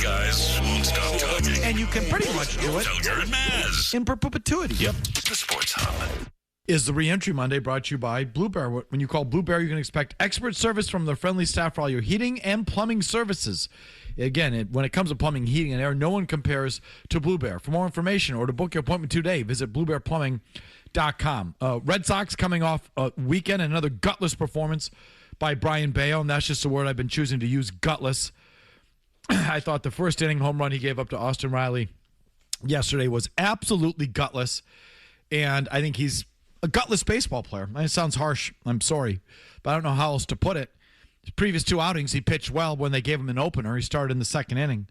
guys won't stop talking. And you can pretty much do it Felger and Maz. in perpetuity. Yep. The Sports Hub. Is the Reentry Monday brought to you by Blue Bear. When you call Blue Bear, you can expect expert service from their friendly staff for all your heating and plumbing services. Again, when it comes to plumbing, heating, and air, no one compares to Blue Bear. For more information or to book your appointment today, visit bluebearplumbing.com. Red Sox coming off a weekend, another gutless performance by Brian Bayo, and that's just the word I've been choosing to use, gutless. I thought the first inning home run he gave up to Austin Riley yesterday was absolutely gutless, and I think he's a gutless baseball player. It sounds harsh. I'm sorry, but I don't know how else to put it. His previous two outings, he pitched well when they gave him an opener. He started in the second inning.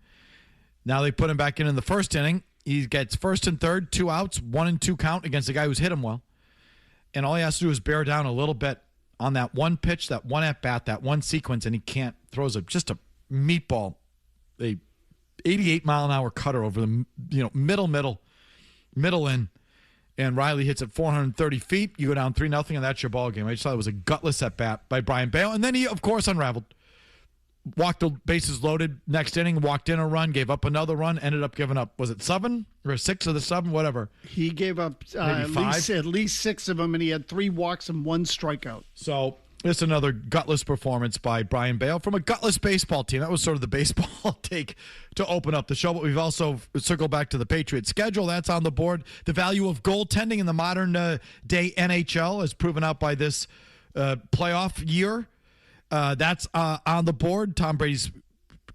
Now they put him back in the first inning. He gets first and third, 2 outs, 1-2 count against a guy who's hit him well. And all he has to do is bear down a little bit on that one pitch, that one at-bat, that one sequence, and he can't. Throws just a meatball, a 88-mile-an-hour cutter over the middle in. And Riley hits it 430 feet. You go down 3-0, and that's your ball game. I just thought it was a gutless at-bat by Brian Bayo. And then he, of course, unraveled. Walked the bases loaded next inning, walked in a run, gave up another run, ended up giving up, was it 7 or 6 of the 7, whatever? He gave up at least 6 of them, and he had 3 walks and 1 strikeout. So it's another gutless performance by Brian Bayo from a gutless baseball team. That was sort of the baseball take to open up the show, but we've also circled back to the Patriots schedule. That's on the board. The value of goaltending in the modern day NHL is proven out by this playoff year. That's on the board. Tom Brady's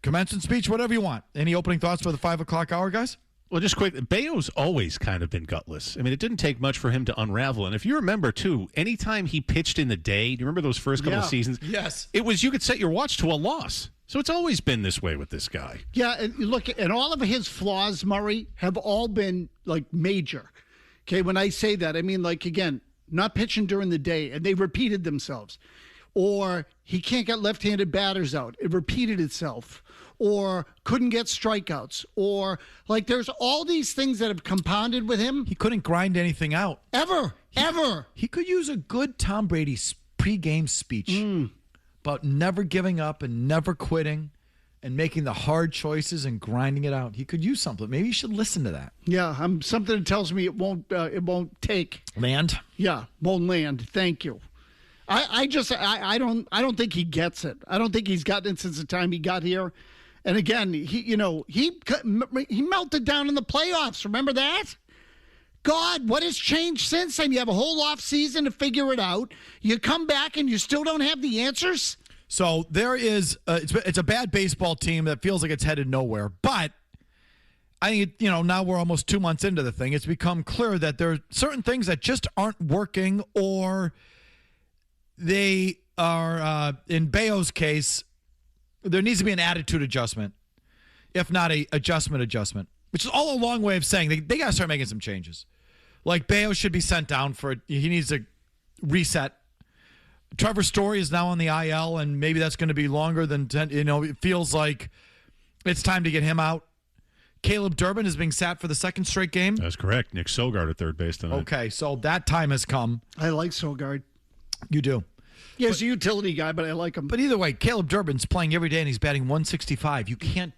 commencement speech, whatever you want. Any opening thoughts for the 5 o'clock hour, guys? Well, just quick, Bayo's always kind of been gutless. I mean, it didn't take much for him to unravel. And if you remember, too, anytime he pitched in the day, do you remember those first couple of seasons? Yes. It was, you could set your watch to a loss. So it's always been this way with this guy. Yeah, and look, and all of his flaws, Murray, have all been, major. Okay, when I say that, I mean, again, not pitching during the day, and they repeated themselves. Or he can't get left-handed batters out. It repeated itself. Or couldn't get strikeouts. Or, there's all these things that have compounded with him. He couldn't grind anything out. Ever. He could use a good Tom Brady pregame speech about never giving up and never quitting and making the hard choices and grinding it out. He could use something. Maybe you should listen to that. Yeah, something tells me it won't take. Land? Yeah, won't land. Thank you. I don't think he gets it. I don't think he's gotten it since the time he got here. And again, he melted down in the playoffs. Remember that? God, what has changed since then? You have a whole off season to figure it out. You come back and you still don't have the answers. So there is, it's a bad baseball team that feels like it's headed nowhere. But I think, now we're almost 2 months into the thing. It's become clear that there are certain things that just aren't working, or they are, in Bayo's case, there needs to be an attitude adjustment, if not a adjustment, which is all a long way of saying they got to start making some changes. Bayo should be sent down he needs to reset. Trevor Story is now on the IL, and maybe that's going to be longer than 10. It feels like it's time to get him out. Caleb Durbin is being sat for the second straight game. That's correct. Nick Sogard at third base tonight. Okay, so that time has come. I like Sogard. You do. Yeah, he's a utility guy, but I like him. But either way, Caleb Durbin's playing every day, and he's batting 165. You can't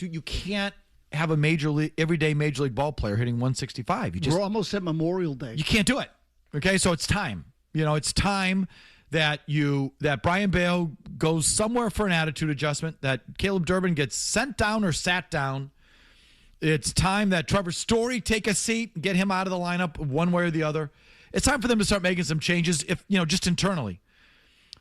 have a everyday major league ball player hitting 165. We're almost at Memorial Day. You can't do it. Okay, so it's time. It's time that Brian Bayo goes somewhere for an attitude adjustment, that Caleb Durbin gets sent down or sat down. It's time that Trevor Story take a seat and get him out of the lineup one way or the other. It's time for them to start making some changes, just internally,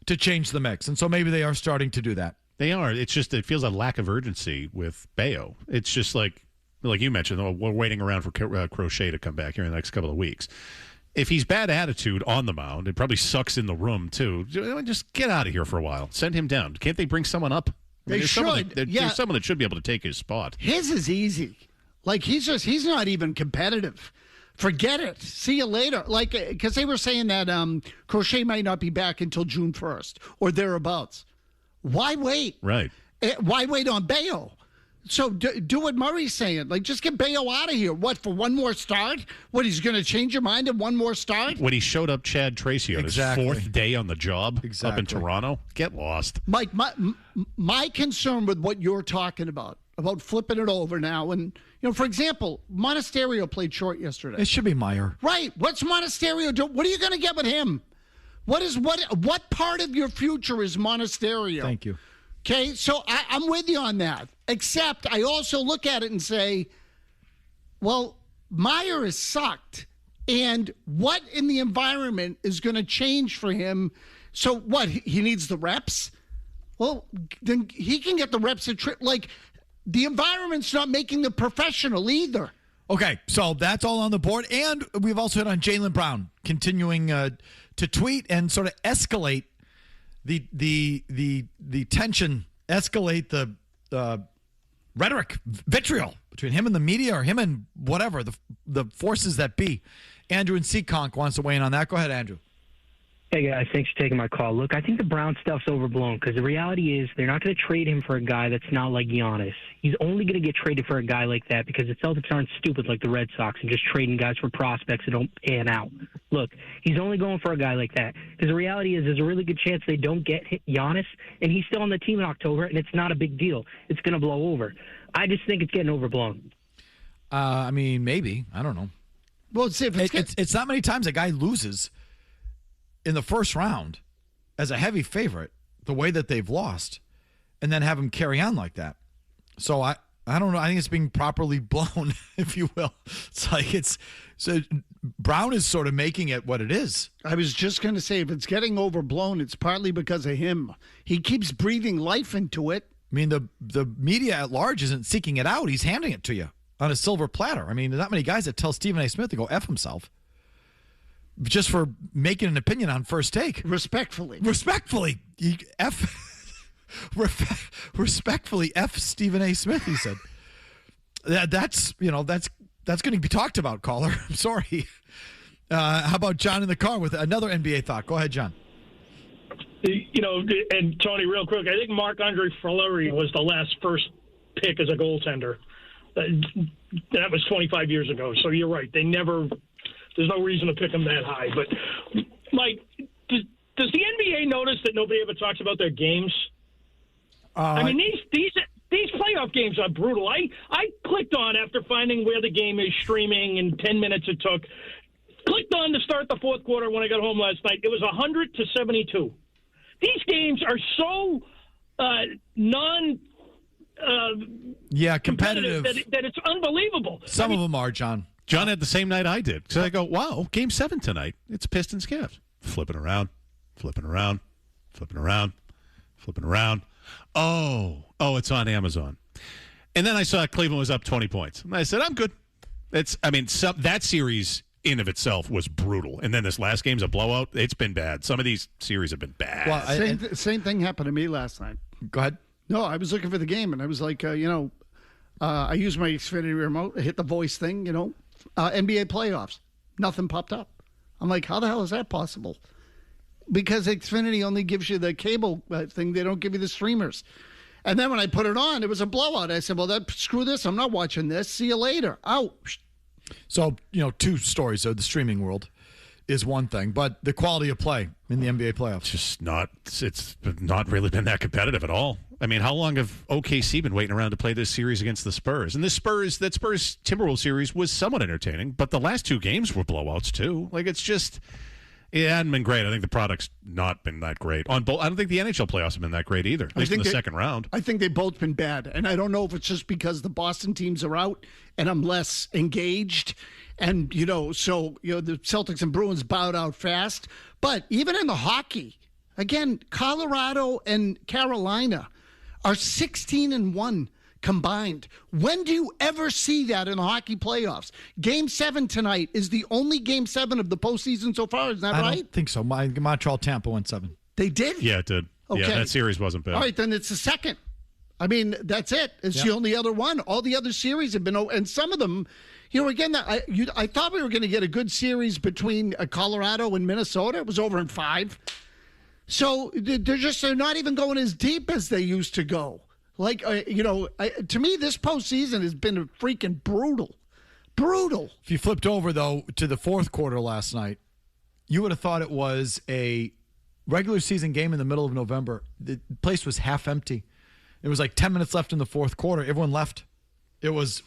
to change the mix. And so maybe they are starting to do that. They are. It's just, it feels a lack of urgency with Bayo. It's just like you mentioned, we're waiting around for Crochet to come back here in the next couple of weeks. If he's bad attitude on the mound, it probably sucks in the room too. Just get out of here for a while. Send him down. Can't they bring someone up? They should. There's someone that should be able to take his spot. His is easy. He's not even competitive. Forget it. See you later. Because they were saying that Crochet might not be back until June 1st or thereabouts. Why wait? Right. Why wait on Bayo? So do what Murray's saying. Just get Bayo out of here. What, for one more start? What, he's going to change your mind in one more start? When he showed up Chad Tracy on his 4th day on the job up in Toronto, get lost. Mike, my concern with what you're talking about, about flipping it over now. And, for example, Monasterio played short yesterday. It should be Meyer. Right. What's Monasterio do? What are you going to get with him? What part of your future is Monasterio? Thank you. Okay, so I'm with you on that. Except I also look at it and say, well, Meyer has sucked. And what in the environment is going to change for him? So what? He needs the reps? Well, then he can get the reps at the environment's not making the professional either. Okay, so that's all on the board. And we've also hit on Jaylen Brown continuing to tweet and sort of escalate the tension, escalate the rhetoric, vitriol between him and the media or him and whatever, the forces that be. Andrew in Seekonk wants to weigh in on that. Go ahead, Andrew. Hey, guys. Thanks for taking my call. Look, I think the Brown stuff's overblown because the reality is they're not going to trade him for a guy that's not like Giannis. He's only going to get traded for a guy like that because the Celtics aren't stupid like the Red Sox and just trading guys for prospects that don't pan out. Look, he's only going for a guy like that because the reality is there's a really good chance they don't get Giannis, and he's still on the team in October, and it's not a big deal. It's going to blow over. I just think it's getting overblown. I mean, maybe. I don't know. Well, see, it's not many times a guy loses in the first round as a heavy favorite, the way that they've lost, and then have him carry on like that. So I don't know. I think it's being properly blown, if you will. So Brown is sort of making it what it is. I was just going to say, if it's getting overblown, it's partly because of him. He keeps breathing life into it. I mean, the media at large isn't seeking it out. He's handing it to you on a silver platter. I mean, there's not many guys that tell Stephen A. Smith to go F himself just for making an opinion on First Take. Respectfully, respectfully F Stephen A. Smith, he said. That's going to be talked about, caller. I'm sorry. How about John in the car with another NBA thought? Go ahead, John. And Tony, real quick, I think Marc-Andre Fleury was the last first pick as a goaltender. That was 25 years ago. So you're right. There's no reason to pick him that high. But, Mike, does the NBA notice that nobody ever talks about their games? I mean, these playoff games are brutal. I clicked on, after finding where the game is streaming in 10 minutes it took, clicked on to start the fourth quarter when I got home last night. It was 100-72. These games are so competitive that it's unbelievable. Some of them are, John. John had the same night I did. So I go, wow, Game 7 tonight. It's Pistons Cavs. Flipping around. Oh, it's on Amazon. And then I saw Cleveland was up 20 points. And I said, I'm good. That series in of itself was brutal. And then this last game's a blowout. It's been bad. Some of these series have been bad. Well, same thing happened to me last night. Go ahead. No, I was looking for the game, and I was like, I used my Xfinity remote, hit the voice thing, NBA playoffs. Nothing popped up. I'm like, how the hell is that possible? Because Xfinity only gives you the cable thing. They don't give you the streamers. And then when I put it on, it was a blowout. I said, well, screw this. I'm not watching this. See you later. Out. So, two stories. So the streaming world is one thing, but the quality of play in the NBA playoffs. It's not really been that competitive at all. I mean, how long have OKC been waiting around to play this series against the Spurs? And that Spurs Timberwolves series was somewhat entertaining, but the last two games were blowouts too. It hadn't been great. I think the product's not been that great. I don't think the NHL playoffs have been that great either, at least in the second round. I think they've both been bad. And I don't know if it's just because the Boston teams are out and I'm less engaged. And, the Celtics and Bruins bowed out fast. But even in the hockey, again, Colorado and Carolina are 16-1 combined. When do you ever see that in the hockey playoffs? Game 7 tonight is the only Game 7 of the postseason so far. Is that right? I don't think so. Montreal-Tampa went 7. They did? Yeah, it did. Okay. Yeah, that series wasn't bad. All right, then it's the second. I mean, that's it. It's the only other one. All the other series have been, and some of them, again, I thought we were going to get a good series between Colorado and Minnesota. It was over in 5. So they're not even going as deep as they used to go. To me, this postseason has been freaking brutal. Brutal. If you flipped over, though, to the fourth quarter last night, you would have thought it was a regular season game in the middle of November. The place was half empty. It was like 10 minutes left in the fourth quarter. Everyone left. It was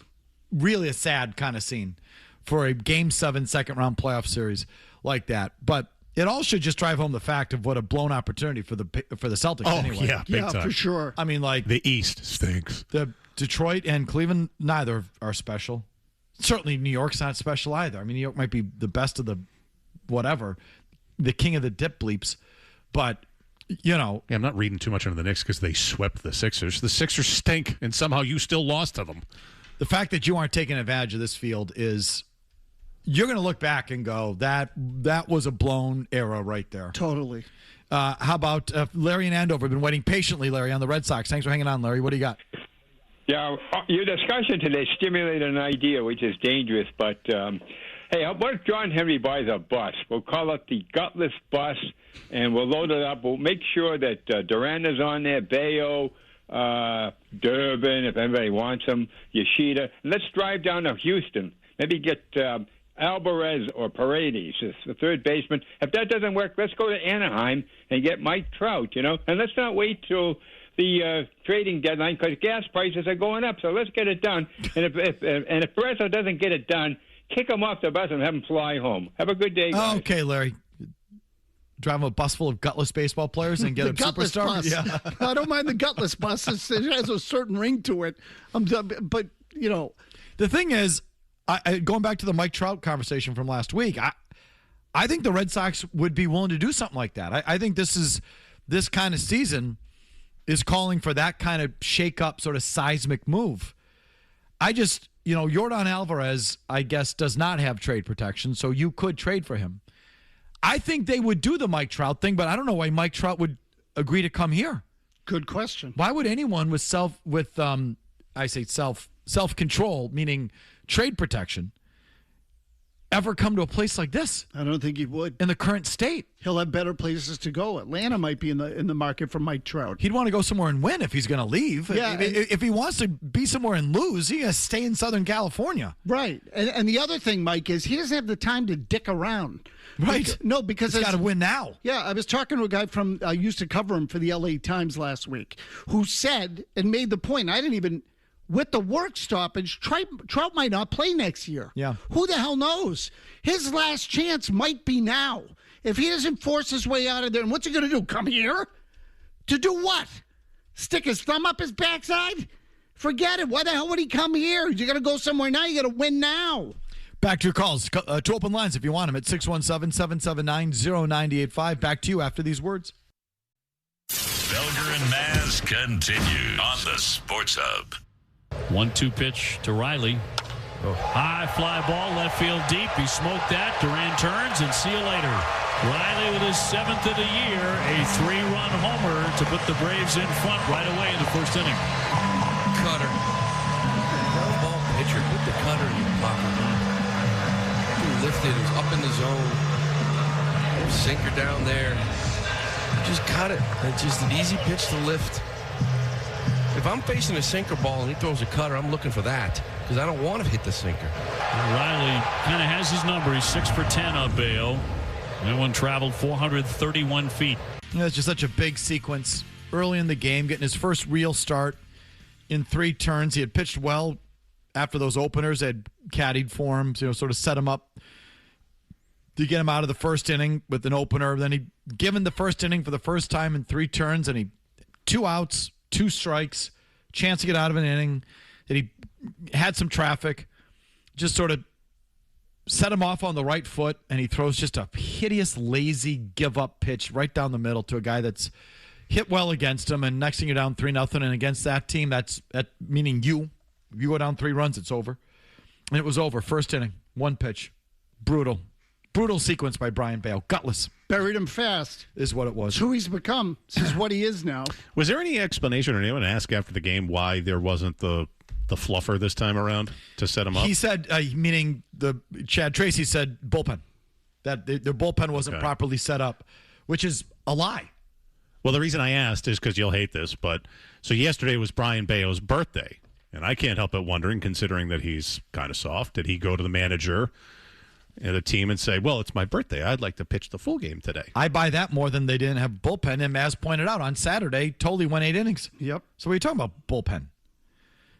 really a sad kind of scene for a Game 7 second-round playoff series like that. But it all should just drive home the fact of what a blown opportunity for the Celtics. Oh, anyway. yeah, big time. for sure. I mean, like The East stinks. the Detroit and Cleveland, neither are special. Certainly, New York's not special either. I mean, New York might be the best of the whatever, the king of the dip bleeps, but Yeah, I'm not reading too much into the Knicks because they swept the Sixers. The Sixers stink, and somehow you still lost to them. the fact that you aren't taking advantage of this field is. You're going to look back and go, that was a blown era right there. Totally. How about Larry and Andover? Been waiting patiently, Larry, on the Red Sox. Thanks for hanging on, Larry. What do you got? Yeah, your discussion today stimulated an idea which is dangerous, but hey, what if John Henry buys a bus? We'll call it the Gutless Bus, and we'll load it up. We'll make sure that Durant is on there, Bayo, Durbin, if anybody wants him, Yoshida. And let's drive down to Houston. Maybe get Alvarez or Paredes as the third baseman. If that doesn't work, let's go to Anaheim and get Mike Trout, And let's not wait till the trading deadline because gas prices are going up. So let's get it done. And if Barreto doesn't get it done, kick him off the bus and have him fly home. Have a good day, guys. Okay, Larry. Drive a bus full of gutless baseball players and get a gutless superstar? bus. Yeah. I don't mind the gutless bus. It has a certain ring to it. But, The thing is, going back to the Mike Trout conversation from last week, I think the Red Sox would be willing to do something like that. I think this kind of season is calling for that kind of shake-up, sort of seismic move. Yordan Alvarez, I guess, does not have trade protection, so you could trade for him. I think they would do the Mike Trout thing, but I don't know why Mike Trout would agree to come here. good question. Why would anyone with self-control, meaning trade protection, ever come to a place like this I don't think he would. in the current state? He'll have better places to go. Atlanta might be in the market for Mike Trout. He'd want to go somewhere and win if he's going to leave. Yeah, if he wants to be somewhere and lose, he has to stay in Southern California. Right. And the other thing, Mike, is he doesn't have the time to dick around. Right. Because he's got to win now. Yeah, I was talking to a guy from used to cover him for the LA Times last week who said and made the point, with the work stoppage, Trout might not play next year. Yeah. Who the hell knows? His last chance might be now. If he doesn't force his way out of there, and what's he going to do? Come here? To do what? Stick his thumb up his backside? Forget it. Why the hell would he come here? You got to go somewhere now. You got to win now. Back to your calls. Two open lines if you want them at 617-779-0985. Back to you after these words. Felger and Maz continue on the Sports Hub. 1-2 pitch to Riley. High fly ball, left field deep. He smoked that. Duran turns and see you later. Riley with his 7th of the year, a 3-run homer to put the Braves in front right away in the first inning. Cutter. No ball pitcher. Put the cutter in your pocket. He lifted. It was up in the zone. Sinker down there. Just cut it. It's just an easy pitch to lift. If I'm facing a sinker ball and he throws a cutter, I'm looking for that because I don't want to hit the sinker. Riley kind of has his number. He's 6 for 10 on Bayo. That one traveled 431 feet. It's just such a big sequence early in the game, getting his first real start in 3 turns. He had pitched well after those openers. They had caddied for him, sort of set him up to get him out of the first inning with an opener. Then he given the first inning for the first time in 3 turns, and he 2 outs, 2 strikes, chance to get out of an inning. That he had some traffic, just sort of set him off on the right foot, and he throws just a hideous, lazy, give-up pitch right down the middle to a guy that's hit well against him. And next thing you're down 3-0, and against that team, that's meaning you. If you go down 3 runs, it's over. And it was over. First inning, 1 pitch, brutal sequence by Brian Bale, gutless. Buried him fast. Is what it was. It's who he's become. This is what he is now. Was there any explanation or anyone ask after the game why there wasn't the fluffer this time around to set him up? He said, meaning Chad Tracy said bullpen, that the bullpen wasn't properly set up, which is a lie. Well, the reason I asked is because you'll hate this, but so yesterday was Brian Bayo's birthday, and I can't help but wondering, considering that he's kind of soft, did he go to the manager at a team and say, well, it's my birthday. I'd like to pitch the full game today. I buy that more than they didn't have bullpen. And Maz pointed out on Saturday, totally went 8 innings. Yep. So what are you talking about, bullpen?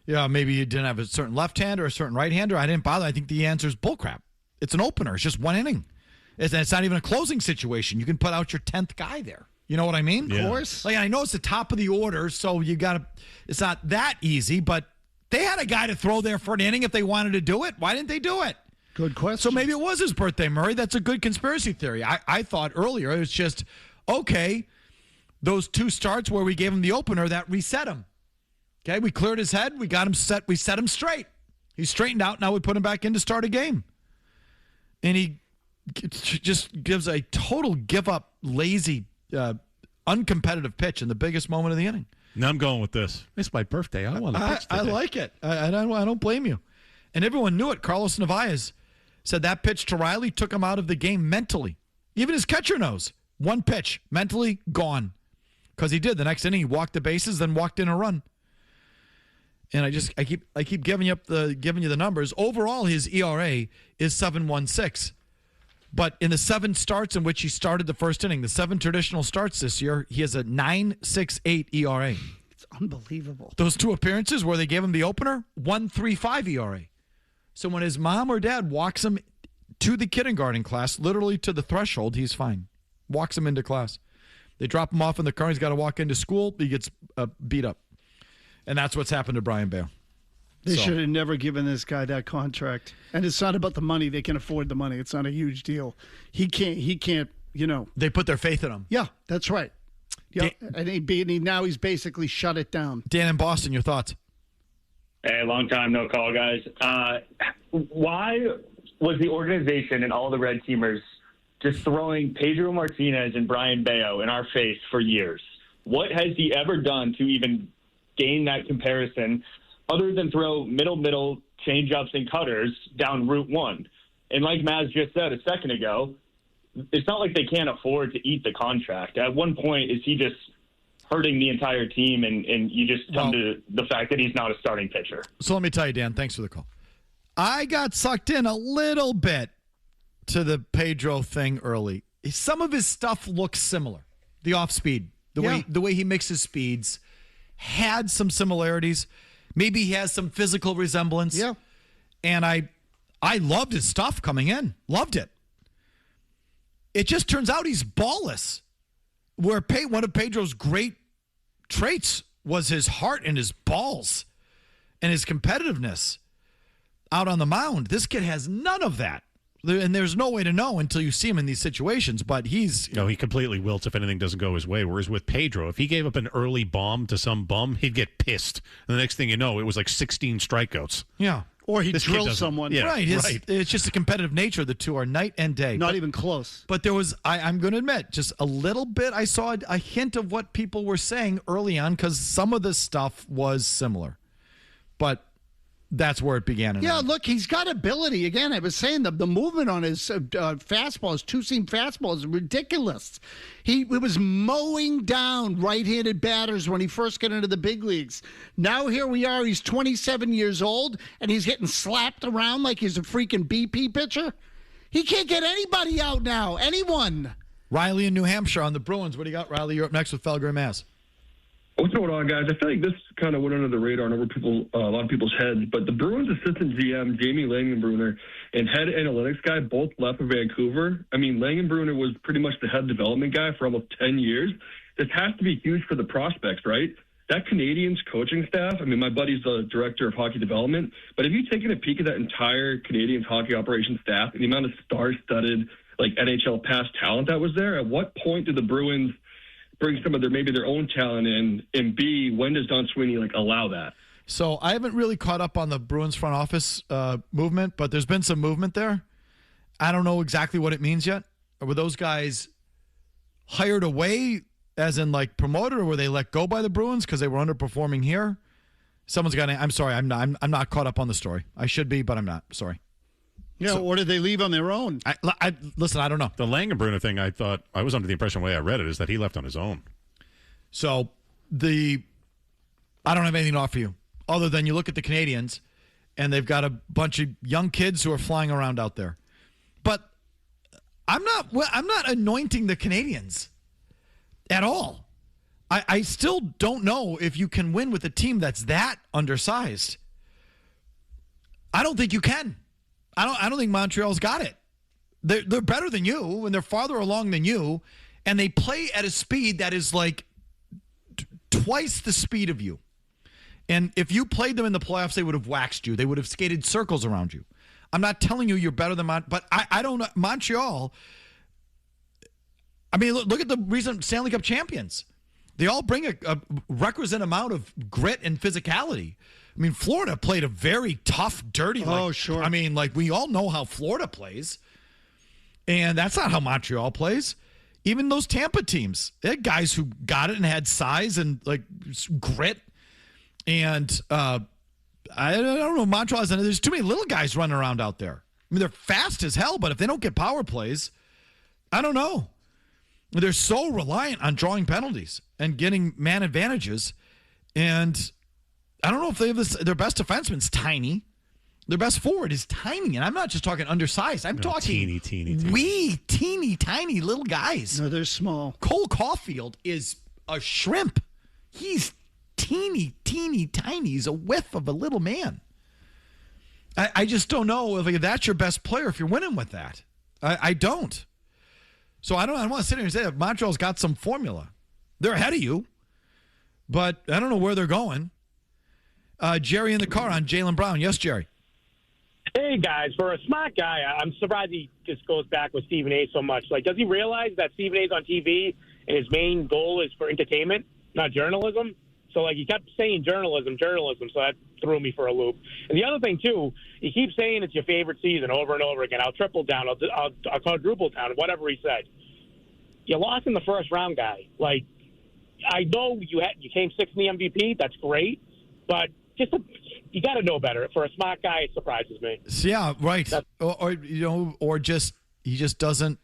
Yeah, maybe you didn't have a certain left-hander or a certain right-hander. I didn't bother. I think the answer is bullcrap. It's an opener. It's just 1 inning. It's not even a closing situation. You can put out your 10th guy there. You know what I mean? Yeah. Of course. Like, I know it's the top of the order, so you got to. It's not that easy, but they had a guy to throw there for an inning if they wanted to do it. Why didn't they do it? Good question. So maybe it was his birthday, Murray. That's a good conspiracy theory. I thought earlier it was just, okay, those 2 starts where we gave him the opener, that reset him. Okay, we cleared his head. We got him set. We set him straight. He's straightened out. Now we put him back in to start a game. And he just gives a total give-up, lazy, uncompetitive pitch in the biggest moment of the inning. Now I'm going with this. It's my birthday. I want to pitch today. I like it. I don't blame you. And everyone knew it. Carlos Narvaez said that pitch to Riley took him out of the game mentally. Even his catcher knows. 1 pitch, mentally gone. Because he did. The next inning, he walked the bases, then walked in a run. And I keep giving you the numbers. Overall, his ERA is 7.16. But in the 7 starts in which he started the first inning, the 7 traditional starts this year, he has a 9.68 ERA. It's unbelievable. Those 2 appearances where they gave him the opener, 1.35 ERA. So when his mom or dad walks him to the kindergarten class, literally to the threshold, he's fine. Walks him into class. They drop him off in the car. He's got to walk into school. He gets beat up. And that's what's happened to Brian Bale. They should have never given this guy that contract. And it's not about the money. They can afford the money. It's not a huge deal. He can't, They put their faith in him. Yeah, that's right. Yeah, and now he's basically shut it down. Dan in Boston, your thoughts? Hey, long time no call, guys. Why was the organization and all the Red Teamers just throwing Pedro Martinez and Brian Bayo in our face for years? What has he ever done to even gain that comparison other than throw middle change-ups and cutters down Route 1? And like Maz just said a second ago, it's not like they can't afford to eat the contract. At one point, is he just hurting the entire team, and you just come to the fact that he's not a starting pitcher? So let me tell you, Dan, thanks for the call. I got sucked in a little bit to the Pedro thing early. Some of his stuff looks similar. The off-speed, the way he mixes speeds, had some similarities. Maybe he has some physical resemblance. Yeah. And I loved his stuff coming in. Loved it. It just turns out he's ballless. Where one of Pedro's great traits was his heart and his balls and his competitiveness out on the mound. This kid has none of that. And there's no way to know until you see him in these situations, but he's... No, he completely wilts if anything doesn't go his way. Whereas with Pedro, if he gave up an early bomb to some bum, he'd get pissed. And the next thing you know, it was like 16 strikeouts. Yeah. Or he'd This kid drill doesn't- someone. Yeah. Right. It's just the competitive nature of the two are night and day. Not even close. But there was, I'm going to admit, just a little bit, I saw a hint of what people were saying early on because some of the stuff was similar. But that's where it began. Yeah, look, he's got ability. Again, I was saying the movement on his fastball, his two-seam fastball is ridiculous. He was mowing down right-handed batters when he first got into the big leagues. Now here we are, he's 27 years old, and he's getting slapped around like he's a freaking BP pitcher. He can't get anybody out now, anyone. Riley in New Hampshire on the Bruins. What do you got, Riley? You're up next with Felger and Mass. What's going on, guys? I feel like this kind of went under the radar and over a lot of people's heads. But the Bruins assistant GM, Jamie Langenbrunner, and head analytics guy both left for Vancouver. I mean, Langenbrunner was pretty much the head development guy for almost 10 years. This has to be huge for the prospects, right? That Canadiens coaching staff, I mean, my buddy's the director of hockey development. But have you taken a peek at that entire Canadiens hockey operations staff and the amount of star-studded, like NHL past talent that was there? At what point did the Bruins bring some of their own talent in, and B, when does Don Sweeney allow that? So I haven't really caught up on the Bruins front office movement, but there's been some movement there. I don't know exactly what it means yet. Were those guys hired away, as in promoted, or were they let go by the Bruins because they were underperforming here? Someone's got. I'm sorry, I'm not caught up on the story. I should be, but I'm not. Sorry. Yeah, or did they leave on their own? Listen, I don't know. The Langenbrunner thing, I thought, I was under the impression the way I read it is that he left on his own. So I don't have anything to offer you other than you look at the Canadiens and they've got a bunch of young kids who are flying around out there. But I'm not anointing the Canadiens at all. I still don't know if you can win with a team that's that undersized. I don't think you can. I don't think Montreal's got it. They're better than you, and they're farther along than you, and they play at a speed that is like twice the speed of you. And if you played them in the playoffs, they would have waxed you. They would have skated circles around you. I'm not telling you you're better than but I don't know. Montreal, I mean, look at the recent Stanley Cup champions. They all bring a requisite amount of grit and physicality. I mean, Florida played a very tough, dirty. Oh, sure. I mean, like, we all know how Florida plays. And that's not how Montreal plays. Even those Tampa teams, they had guys who got it and had size and, like, grit. And I don't know, Montreal has, there's too many little guys running around out there. I mean, they're fast as hell, but if they don't get power plays, I don't know. They're so reliant on drawing penalties and getting man advantages. And I don't know if they have this. Their best defenseman's tiny. Their best forward is tiny. And I'm not just talking undersized. I'm talking teeny, tiny little guys. No, they're small. Cole Caulfield is a shrimp. He's teeny, tiny. He's a whiff of a little man. I just don't know if that's your best player if you're winning with that. I don't. So I don't want to sit here and say that Montreal's got some formula. They're ahead of you, but I don't know where they're going. Jerry in the car on Jaylen Brown. Yes, Jerry. Hey, guys. For a smart guy, I'm surprised he just goes back with Stephen A so much. Like, does he realize that Stephen A's on TV and his main goal is for entertainment, not journalism? So, like, he kept saying journalism, so that threw me for a loop. And the other thing, too, he keeps saying it's your favorite season over and over again. I'll triple down. I'll quadruple down, whatever he said. You lost in the first round, guy. Like, I know you came sixth in the MVP. That's great. But you got to know better. For a smart guy, it surprises me. Yeah, right. Or just he just doesn't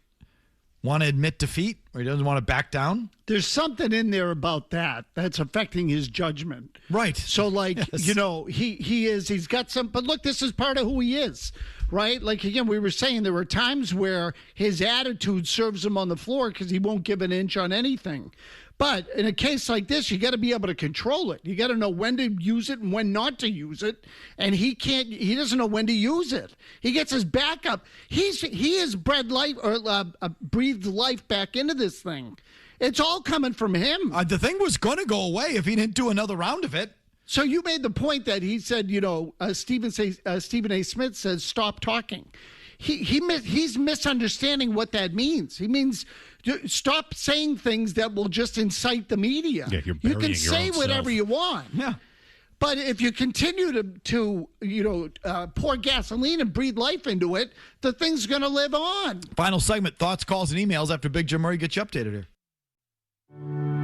want to admit defeat, or he doesn't want to back down. There's something in there about that's affecting his judgment. Right. So, like, yes. He's got some, but look, this is part of who he is, right? Like, again, we were saying there were times where his attitude serves him on the floor because he won't give an inch on anything. But in a case like this, you got to be able to control it. You got to know when to use it and when not to use it. And he doesn't know when to use it. He gets his back up. He has breathed life back into this thing. It's all coming from him. The thing was going to go away if he didn't do another round of it. So you made the point that he said, Stephen A. Smith says, stop talking. He's misunderstanding what that means. He means stop saying things that will just incite the media. Yeah, you can say whatever you want. Yeah. But if you continue to pour gasoline and breathe life into it, the thing's going to live on. Final segment, thoughts, calls, and emails after Big Jim Murray gets you updated here.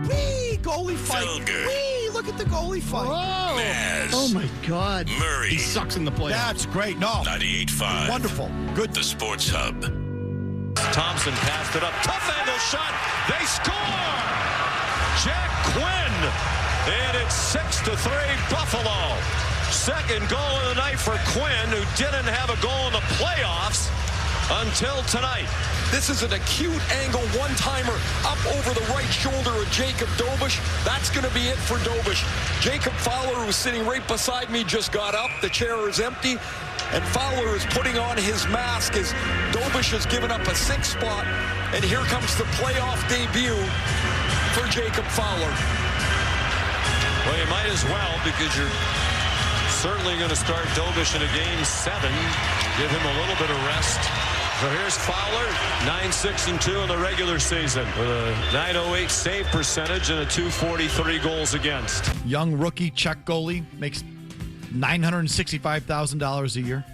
Whee! Goalie fight. Whee! Look at the goalie fight. Whoa. Maz. Oh, my God. Murray. He sucks in the playoffs. That's great. No. 98.5. Wonderful. Good. The Sports Hub. Thompson passed it up. Tough angle shot. They score! Jack Quinn. And it's 6-3 Buffalo. Second goal of the night for Quinn, who didn't have a goal in the playoffs until tonight. This is an acute angle one-timer up over the right shoulder of Jacob Dobush. That's going to be it for Dobush. Jacob Fowler, who's sitting right beside me, just got up. The chair is empty. And Fowler is putting on his mask as Dobush has given up a sixth spot. And here comes the playoff debut for Jacob Fowler. Well, you might as well, because you're certainly going to start Dobush in a game 7. Give him a little bit of rest. So here's Fowler, 9-6-2 in the regular season with a .908 save percentage and a .243 goals against. Young rookie Czech goalie makes $965,000 a year.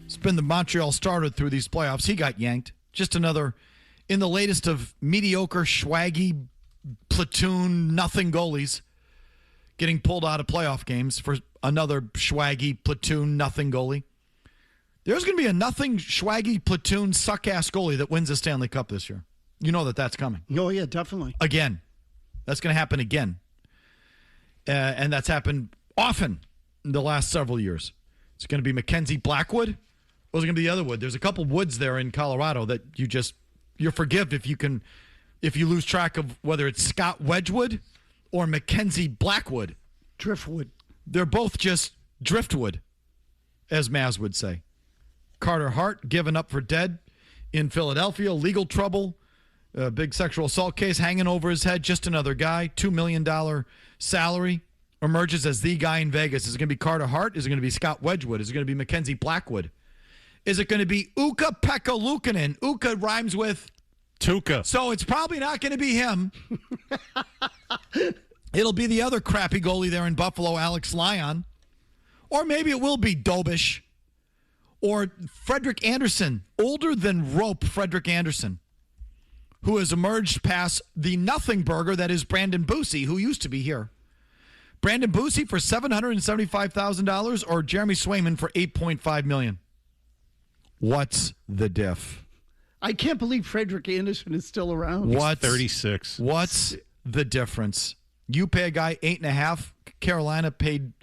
It's been the Montreal starter through these playoffs. He got yanked. Just another in the latest of mediocre, swaggy, platoon, nothing goalies getting pulled out of playoff games for another swaggy, platoon, nothing goalie. There's going to be a nothing, swaggy, platoon, suck-ass goalie that wins the Stanley Cup this year. You know that's coming. Oh, yeah, definitely. Again. That's going to happen again. And that's happened often in the last several years. It's going to be Mackenzie Blackwood What was going to be the other wood? There's a couple woods there in Colorado that you're forgive if you lose track of whether it's Scott Wedgwood or Mackenzie Blackwood. Driftwood. They're both just driftwood, as Maz would say. Carter Hart given up for dead in Philadelphia. Legal trouble. A big sexual assault case hanging over his head. Just another guy. $2 million salary. Emerges as the guy in Vegas. Is it going to be Carter Hart? Is it going to be Scott Wedgwood? Is it going to be Mackenzie Blackwood? Is it going to be Ukko-Pekka Luukkonen? Uka rhymes with Tuukka. So it's probably not going to be him. It'll be the other crappy goalie there in Buffalo, Alex Lyon. Or maybe it will be Dobish. Or Frederick Anderson. Older than rope Frederick Anderson. Who has emerged past the nothing burger that is Brandon Bussi, who used to be here. Brandon Bussi for $775,000 or Jeremy Swayman for $8.5 million. What's the diff? I can't believe Frederick Anderson is still around. What's 36? What's the difference? You pay a guy $8.5. Carolina paid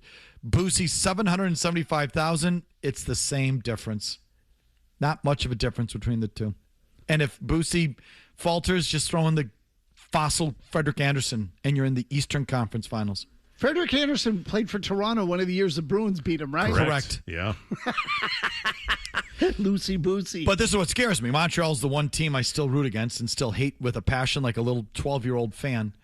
Bussi $775,000. It's the same difference. Not much of a difference between the two. And if Bussi falters, just throw in the fossil Frederick Anderson, and you're in the Eastern Conference Finals. Frederick Anderson played for Toronto one of the years the Bruins beat him, right? Correct. Yeah. Lucy Bootsy. But this is what scares me. Montreal's the one team I still root against and still hate with a passion like a little 12-year-old fan.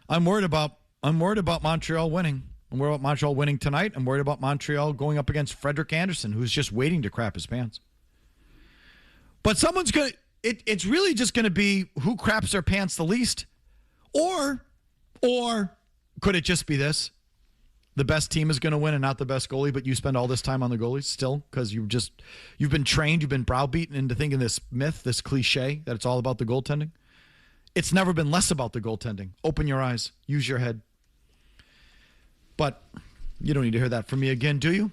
I'm worried about Montreal winning. I'm worried about Montreal winning tonight. I'm worried about Montreal going up against Frederick Anderson, who's just waiting to crap his pants. But someone's going to it's really just going to be who craps their pants the least. Or could it just be this? The best team is going to win and not the best goalie, but you spend all this time on the goalies still because you've been trained, you've been browbeaten into thinking this myth, this cliche that it's all about the goaltending. It's never been less about the goaltending. Open your eyes. Use your head. But you don't need to hear that from me again, do you?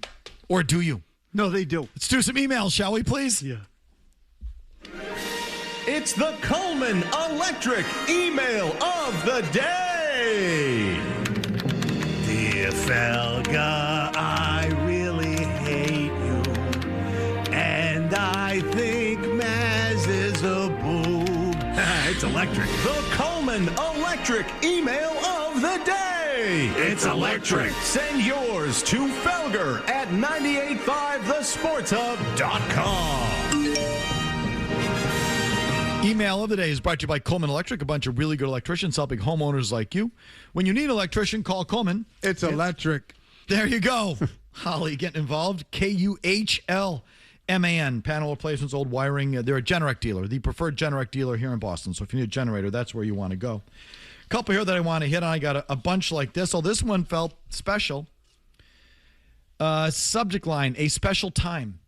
Or do you? No, they do. Let's do some emails, shall we, please? Yeah. It's the Coleman Electric email of the day. Dear Felga, I really hate you. And I think Maz is a boob. It's electric. The Coleman Electric email of the day. It's electric. Send yours to Felger at 985thesportshub.com. Email of the day is brought to you by Coleman Electric, a bunch of really good electricians helping homeowners like you. When you need an electrician, call Coleman. It's electric. There you go. Holly getting involved. KUHLMAN. Panel replacements, old wiring. They're a Generac dealer, the preferred Generac dealer here in Boston. So if you need a generator, that's where you want to go. A couple here that I want to hit on. I got a bunch like this. Oh, this one felt special. Subject line, a special time.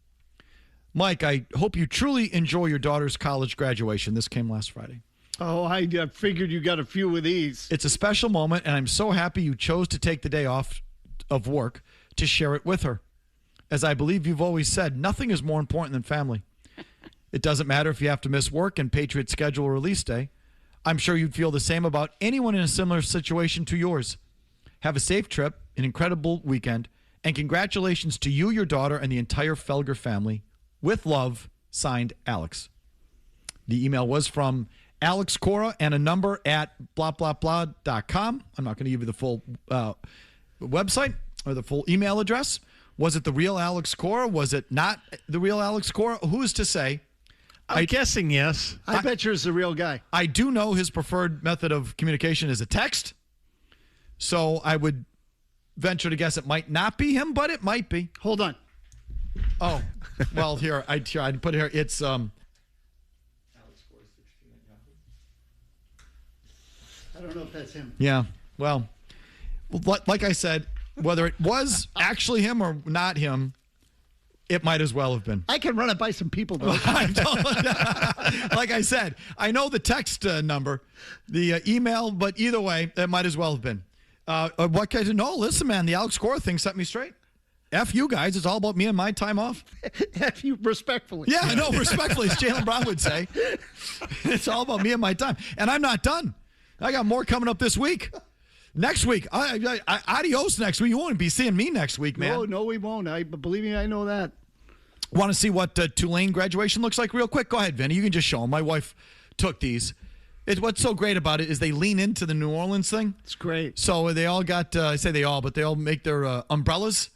Mike, I hope you truly enjoy your daughter's college graduation. This came last Friday. Oh, I figured you got a few of these. It's a special moment, and I'm so happy you chose to take the day off of work to share it with her. As I believe you've always said, nothing is more important than family. It doesn't matter if you have to miss work and Patriots schedule a release day. I'm sure you'd feel the same about anyone in a similar situation to yours. Have a safe trip, an incredible weekend, and congratulations to you, your daughter, and the entire Felger family. With love, signed Alex. The email was from Alex Cora and a number at blah.com. I'm not going to give you the full website or the full email address. Was it the real Alex Cora? Was it not the real Alex Cora? Who's to say? I'm guessing yes. I bet you're the real guy. I do know his preferred method of communication is a text. So I would venture to guess it might not be him, but it might be. Hold on. Oh, well, here I put it here. It's I don't know if that's him. Yeah. Well, like I said, whether it was actually him or not him, it might as well have been. I can run it by some people, though. Like I said, I know the text number, the email, but either way, it might as well have been. What can I do? No, listen, man, the Alex Cora thing set me straight. F you guys. It's all about me and my time off. F you respectfully. Yeah, no, respectfully, as Jaylen Brown would say. It's all about me and my time. And I'm not done. I got more coming up this week. Next week. Adios next week. You won't be seeing me next week, man. No, we won't. Believe me, I know that. Want to see what Tulane graduation looks like real quick? Go ahead, Vinny. You can just show them. My wife took these. What's so great about it is they lean into the New Orleans thing. It's great. So they all got, I say they all, but they all make their umbrellas,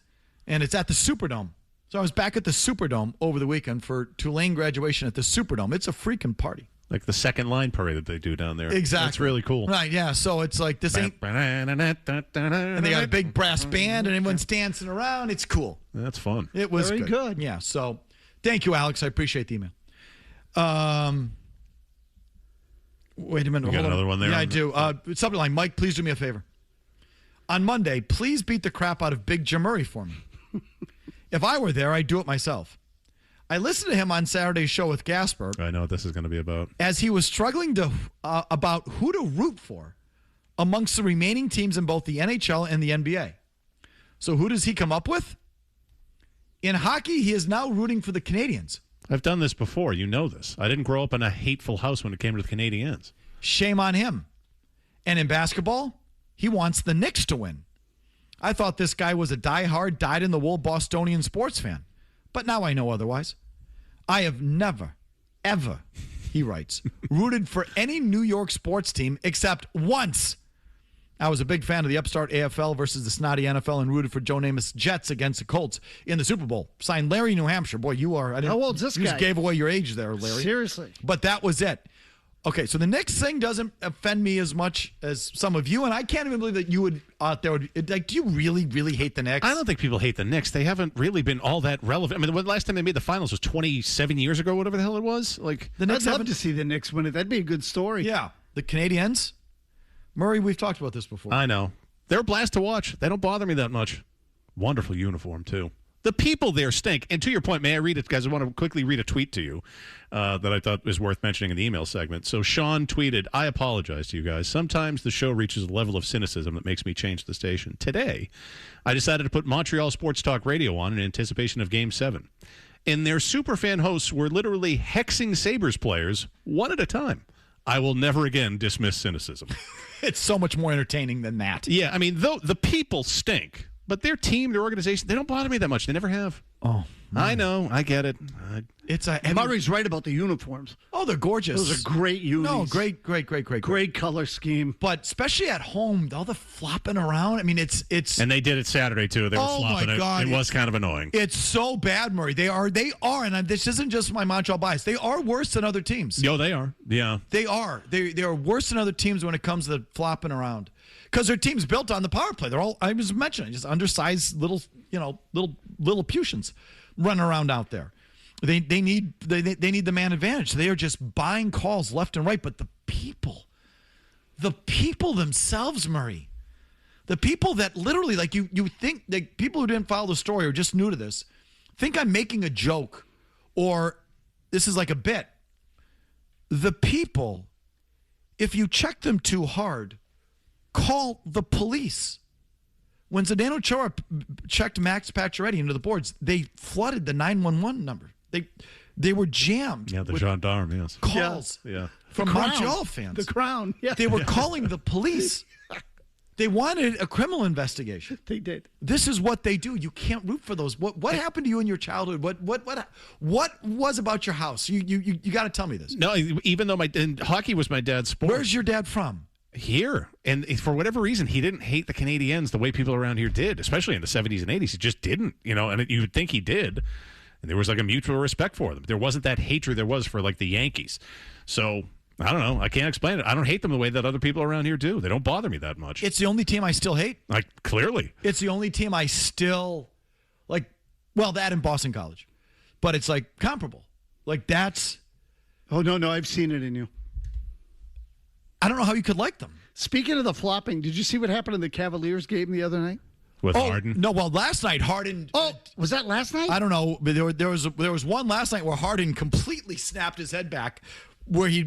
and it's at the Superdome. So I was back at the Superdome over the weekend for Tulane graduation at the Superdome. It's a freaking party. Like the second line parade that they do down there. Exactly. That's really cool. Right, yeah. So it's like this ain't... And they got a big brass band, and everyone's dancing around. It's cool. That's fun. It was very good. Yeah, so thank you, Alex. I appreciate the email. Wait a minute. You got another one there? Yeah, I do. Something like, Mike, please do me a favor. On Monday, please beat the crap out of Big Jim Murray for me. If I were there, I'd do it myself. I listened to him on Saturday's show with Gasper. I know what this is going to be about. As he was struggling to about who to root for amongst the remaining teams in both the NHL and the NBA. So who does he come up with? In hockey, he is now rooting for the Canadiens. I've done this before. You know this. I didn't grow up in a hateful house when it came to the Canadiens. Shame on him. And in basketball, he wants the Knicks to win. I thought this guy was a diehard, dyed-in-the-wool Bostonian sports fan. But now I know otherwise. I have never, ever, he writes, rooted for any New York sports team except once. I was a big fan of the upstart AFL versus the snotty NFL and rooted for Joe Namath's Jets against the Colts in the Super Bowl. Signed Larry, New Hampshire. Boy, you are. How old's this guy? You just gave away your age there, Larry. Seriously. But that was it. Okay, so the Knicks thing doesn't offend me as much as some of you, and I can't even believe that you would out there. Like, do you really, really hate the Knicks? I don't think people hate the Knicks. They haven't really been all that relevant. I mean, the last time they made the finals was 27 years ago, whatever the hell it was. Like, the Knicks. I'd love to see the Knicks win it. That'd be a good story. Yeah, the Canadiens. Murray, we've talked about this before. I know. They're a blast to watch. They don't bother me that much. Wonderful uniform, too. The people there stink. And to your point, may I read it, guys? I want to quickly read a tweet to you that I thought was worth mentioning in the email segment. So Sean tweeted, I apologize to you guys. Sometimes the show reaches a level of cynicism that makes me change the station. Today, I decided to put Montreal Sports Talk Radio on in anticipation of Game 7. And their superfan hosts were literally hexing Sabres players one at a time. I will never again dismiss cynicism. It's so much more entertaining than that. Yeah, I mean, though the people stink. But their team, their organization, they don't bother me that much. They never have. Oh, man. I know. I get it. Murray's right about the uniforms. Oh, they're gorgeous. Those are great unis. No, great. Great color scheme. But especially at home, all the flopping around. I mean, it's. And they did it Saturday too. They were flopping. My God. It was kind of annoying. It's so bad, Murray. They are, and this isn't just my Montreal bias. They are worse than other teams. Yo, they are. Yeah, they are. They are worse than other teams when it comes to flopping around. Because their team's built on the power play. They're all, I was mentioning, just undersized little Lilliputians running around out there. They need the man advantage. They are just buying calls left and right. But the people themselves, Murray, the people that literally, like you think, like people who didn't follow the story or just new to this, think I'm making a joke or this is like a bit. The people, if you check them too hard, call the police. When Zdeno Chara checked Max Pacioretty into the boards, they flooded the 911 number. They were jammed. Yeah, the gendarme, yes. Calls from Montreal fans. The Crown, yeah. They were calling the police. They wanted a criminal investigation. They did. This is what they do. You can't root for those. What happened to you in your childhood? What was about your house? You got to tell me this. No, even though hockey was my dad's sport. Where's your dad from? Here. And for whatever reason, he didn't hate the Canadiens the way people around here did, especially in the 70s and 80s. He just didn't, and you would think he did. And there was like a mutual respect for them. There wasn't that hatred there was for like the Yankees. So, I don't know. I can't explain it. I don't hate them the way that other people around here do. They don't bother me that much. It's the only team I still hate. Like, clearly. It's the only team I still, like, well, that in Boston College. But it's like comparable. Like, that's. Oh, no, I've seen it in you. I don't know how you could like them. Speaking of the flopping, did you see what happened in the Cavaliers game the other night? With Harden? No, well, last night Harden. Oh, was that last night? I don't know, but there was one last night where Harden completely snapped his head back, where he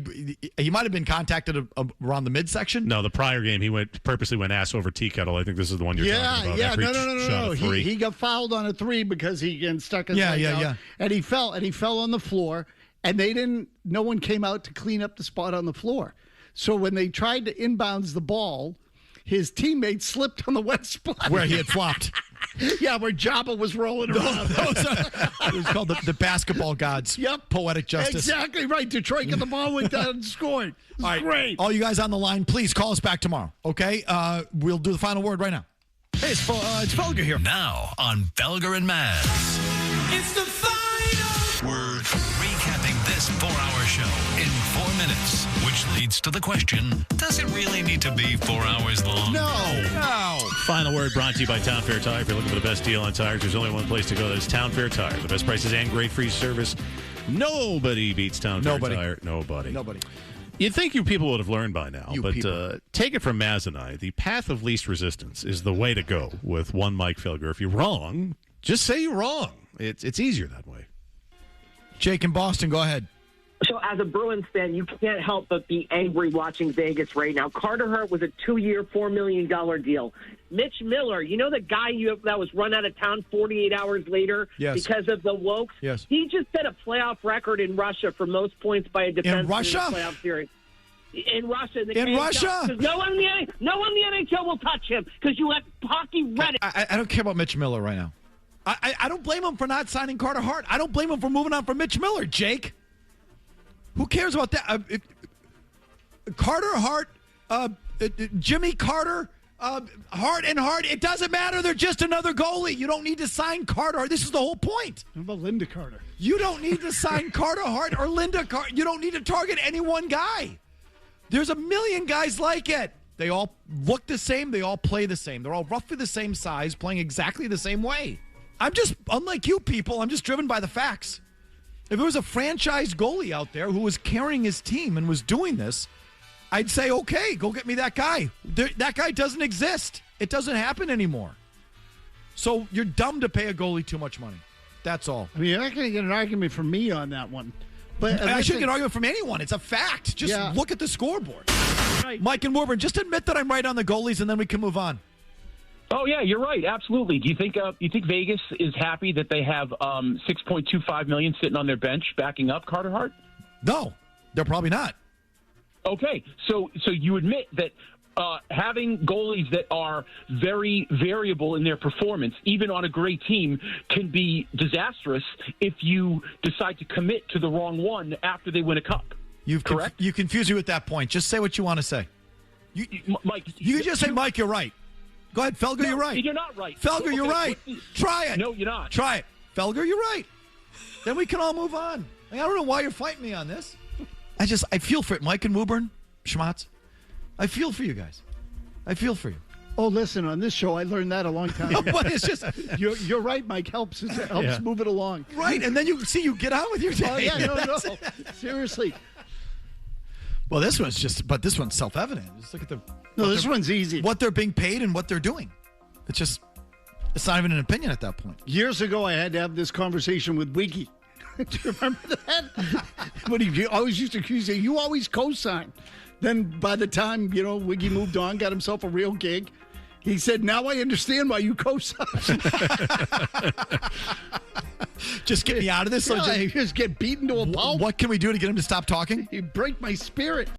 might have been contacted around the midsection. No, the prior game he purposely went ass over tea kettle. I think this is the one you're talking about. Yeah, no. He got fouled on a three because he stuck his leg out. And he fell on the floor, and no one came out to clean up the spot on the floor. So when they tried to inbounds the ball, his teammate slipped on the wet spot. Where he had flopped. Yeah, where Jabba was rolling around. It was called the basketball gods. Yep. Poetic justice. Exactly right. Detroit got the ball, went down and scored. All right. Great. All you guys on the line, please call us back tomorrow, okay? We'll do the final word right now. Hey, it's Felger here. Now on Felger and Maz. It's the final Word. Recapping this 4-hour show in 4 minutes, which leads to the question, does it really need to be 4 hours long? No. Final word brought to you by Town Fair Tire. If you're looking for the best deal on tires, there's only one place to go. That's Town Fair Tire. The best prices and great free service. Nobody beats Town Fair Tire. Nobody. You'd think you people would have learned by now, but take it from Maz and I. The path of least resistance is the way to go with one Mike Felger. If you're wrong, just say you're wrong. It's easier that way. Jake in Boston, go ahead. So as a Bruins fan, you can't help but be angry watching Vegas right now. Carter Hart was a 2-year, $4 million deal. Mitch Miller, you know the guy that was run out of town 48 hours later because of the Wokes? Yes. He just set a playoff record in Russia for most points by a defenseman in Russia? in a playoff series. In Russia. In Russia? Because no one in the NHL will touch him because you let Hockey Reddit. I don't care about Mitch Miller right now. I don't blame him for not signing Carter Hart. I don't blame him for moving on from Mitch Miller, Jake. Who cares about that? Carter Hart, Jimmy Carter, Hart and Hart. It doesn't matter. They're just another goalie. You don't need to sign Carter Hart. This is the whole point. What about Linda Carter? You don't need to sign Carter Hart or Linda Carter. You don't need to target any one guy. There's a million guys like it. They all look the same. They all play the same. They're all roughly the same size, playing exactly the same way. I'm just, unlike you people, I'm just driven by the facts. If there was a franchise goalie out there who was carrying his team and was doing this, I'd say, okay, go get me that guy. That guy doesn't exist. It doesn't happen anymore. So you're dumb to pay a goalie too much money. That's all. I mean, you're not going to get an argument from me on that one. But I shouldn't get an argument from anyone. It's a fact. Just look at the scoreboard. Right. Mike and Woburn, just admit that I'm right on the goalies, and then we can move on. Oh yeah, you're right. Absolutely. Do you think Vegas is happy that they have $6.25 million sitting on their bench backing up Carter Hart? No, they're probably not. Okay, so you admit that having goalies that are very variable in their performance, even on a great team, can be disastrous if you decide to commit to the wrong one after they win a cup. Correct? You confuse me with that point. Just say what you want to say. Mike, you can just say, Mike, you're right. Go ahead, Felger, no, you're right. You're not right. Felger, Okay, you're right. Try it. No, you're not. Try it. Felger, you're right. Then we can all move on. I don't know why you're fighting me on this. I feel for it. Mike and Woburn, Schmatz, I feel for you guys. I feel for you. Oh, listen, on this show, I learned that a long time ago. But it's just you're right, Mike. Helps move it along. Right, and then you get on with your day. Oh, yeah, no. Seriously. Well, this one's self-evident. Just look at this one's easy. What they're being paid and what they're doing. It's not even an opinion at that point. Years ago, I had to have this conversation with Wiggy. Do you remember that? But he always used to accuse you always co-sign. Then by the time, Wiggy moved on, got himself a real gig, he said, now I understand why you co-sign. Just get me out of this. Just get beaten to a pulp. What can we do to get him to stop talking? You break my spirit.